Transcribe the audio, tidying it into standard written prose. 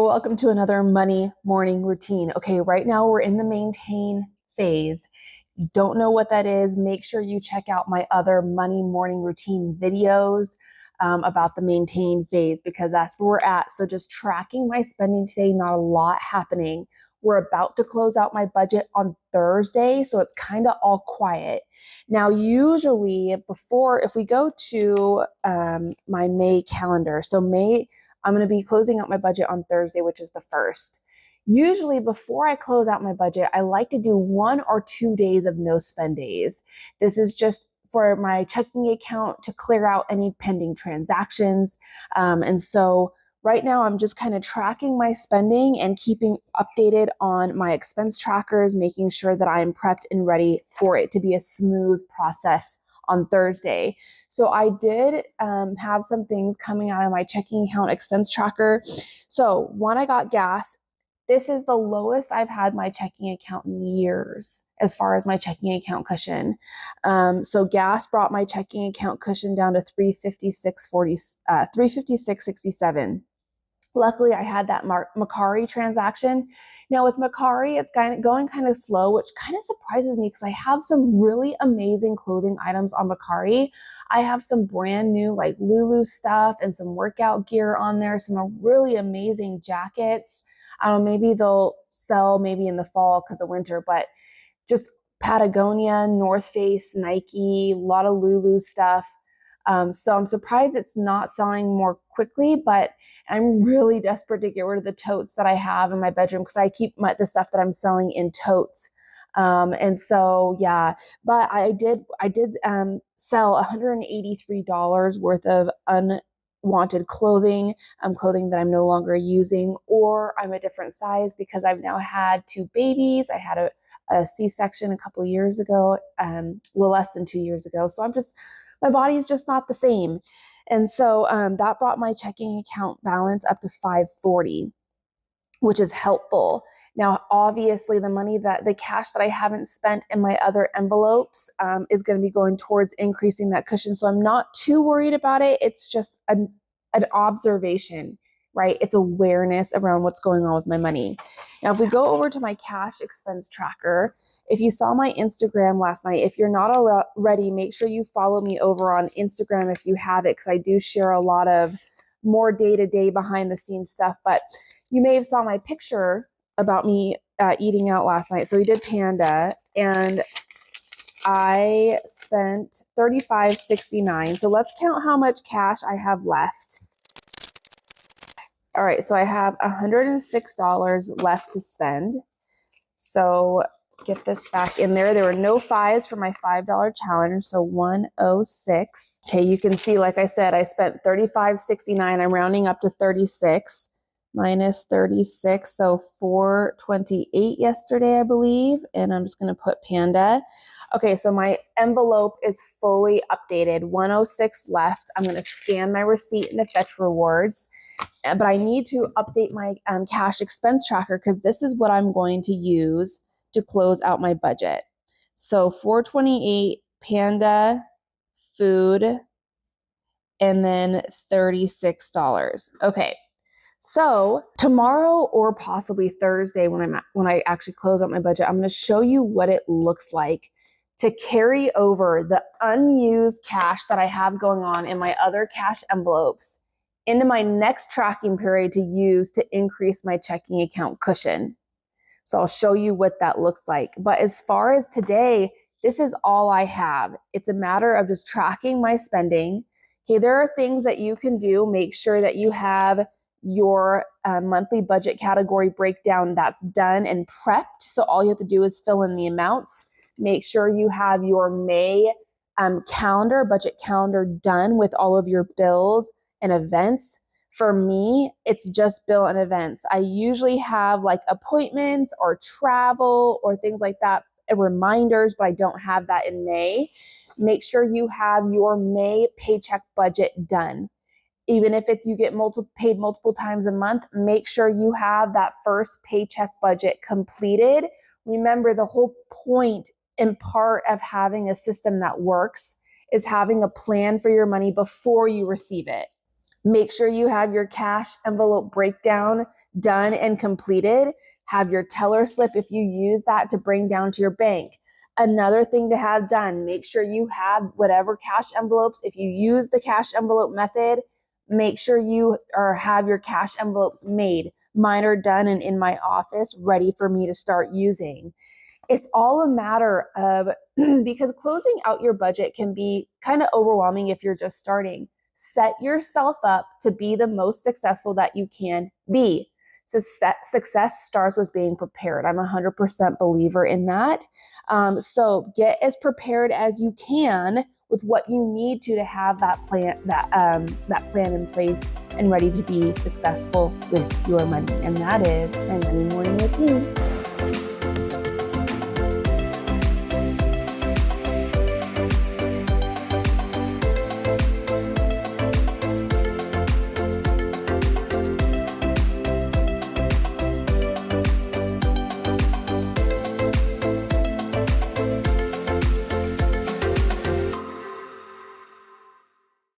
welcome to another money morning routine. Okay, right now we're in the maintain phase. If you don't know what that is, make sure you check out my other money morning routine videos about the maintain phase because that's where we're at. So just tracking my spending today, not a lot happening. We're about to close out my budget on Thursday, so it's kind of all quiet. Now, usually if we go to my May calendar, so May, I'm going to be closing out my budget on Thursday, which is the 1st. Usually before I close out my budget, I like to do 1 or 2 days of no spend days. This is just for my checking account to clear out any pending transactions. And so right now I'm just kind of tracking my spending and keeping updated on my expense trackers, making sure that I'm prepped and ready for it to be a smooth process on Thursday. So I did have some things coming out of my checking account expense tracker. So when I got gas, this is the lowest I've had my checking account in years as far as my checking account cushion. So gas brought my checking account cushion down to $356.67. Luckily, I had that Mercari transaction. Now with Mercari, it's going kind of slow, which kind of surprises me because I have some really amazing clothing items on Mercari. I have some brand new like Lulu stuff and some workout gear on there, some really amazing jackets. I don't know, maybe they'll sell maybe in the fall because of winter, but just Patagonia, North Face, Nike, a lot of Lulu stuff. So I'm surprised it's not selling more quickly, but I'm really desperate to get rid of the totes that I have in my bedroom because I keep the stuff that I'm selling in totes. And so, yeah, but I did sell $183 worth of unwanted clothing, clothing that I'm no longer using, or I'm a different size because I've now had 2 babies. I had a C-section a couple years ago, well, less than 2 years ago. So my body is just not the same. And so that brought my checking account balance up to $540, which is helpful. Now, obviously, the cash that I haven't spent in my other envelopes is going to be going towards increasing that cushion. So I'm not too worried about it. It's just an observation, right? It's awareness around what's going on with my money. Now, if we go over to my cash expense tracker, if you saw my Instagram last night, if you're not already, make sure you follow me over on Instagram if you have it, because I do share a lot of more day-to-day behind-the-scenes stuff. But you may have saw my picture about me eating out last night. So we did Panda, and I spent $35.69. So let's count how much cash I have left. All right, so I have $106 left to spend. So get this back in there. There were no 5s for my $5 challenge, so 106. Okay, you can see, like I said, I spent $35.69. I'm rounding up to 36 minus 36, so 428 yesterday, I believe. And I'm just going to put Panda. Okay, so my envelope is fully updated. 106 left. I'm going to scan my receipt into Fetch Rewards. But I need to update my cash expense tracker because this is what I'm going to use to close out my budget. So 428, Panda, food, and then $36. Okay. So tomorrow or possibly Thursday when I actually close out my budget, I'm going to show you what it looks like to carry over the unused cash that I have going on in my other cash envelopes into my next tracking period to use to increase my checking account cushion. So I'll show you what that looks like. But as far as today, this is all I have. It's a matter of just tracking my spending. Okay, there are things that you can do. Make sure that you have your monthly budget category breakdown that's done and prepped. So all you have to do is fill in the amounts. Make sure you have your May budget calendar done with all of your bills and events. For me, it's just bill and events. I usually have like appointments or travel or things like that, reminders, but I don't have that in May. Make sure you have your May paycheck budget done. Even if you get paid multiple times a month, make sure you have that first paycheck budget completed. Remember, the whole point and part of having a system that works is having a plan for your money before you receive it. Make sure you have your cash envelope breakdown done and completed. Have your teller slip if you use that to bring down to your bank. Another thing to have done, make sure you have whatever cash envelopes. If you use the cash envelope method, make sure you have your cash envelopes made. Mine are done and in my office, ready for me to start using. It's all a matter of, because closing out your budget can be kind of overwhelming if you're just starting. Set yourself up to be the most successful that you can be. Success starts with being prepared. I'm 100% believer in that. So get as prepared as you can with what you need to have that plan, that plan in place and ready to be successful with your money. And that is my Money Morning Routine.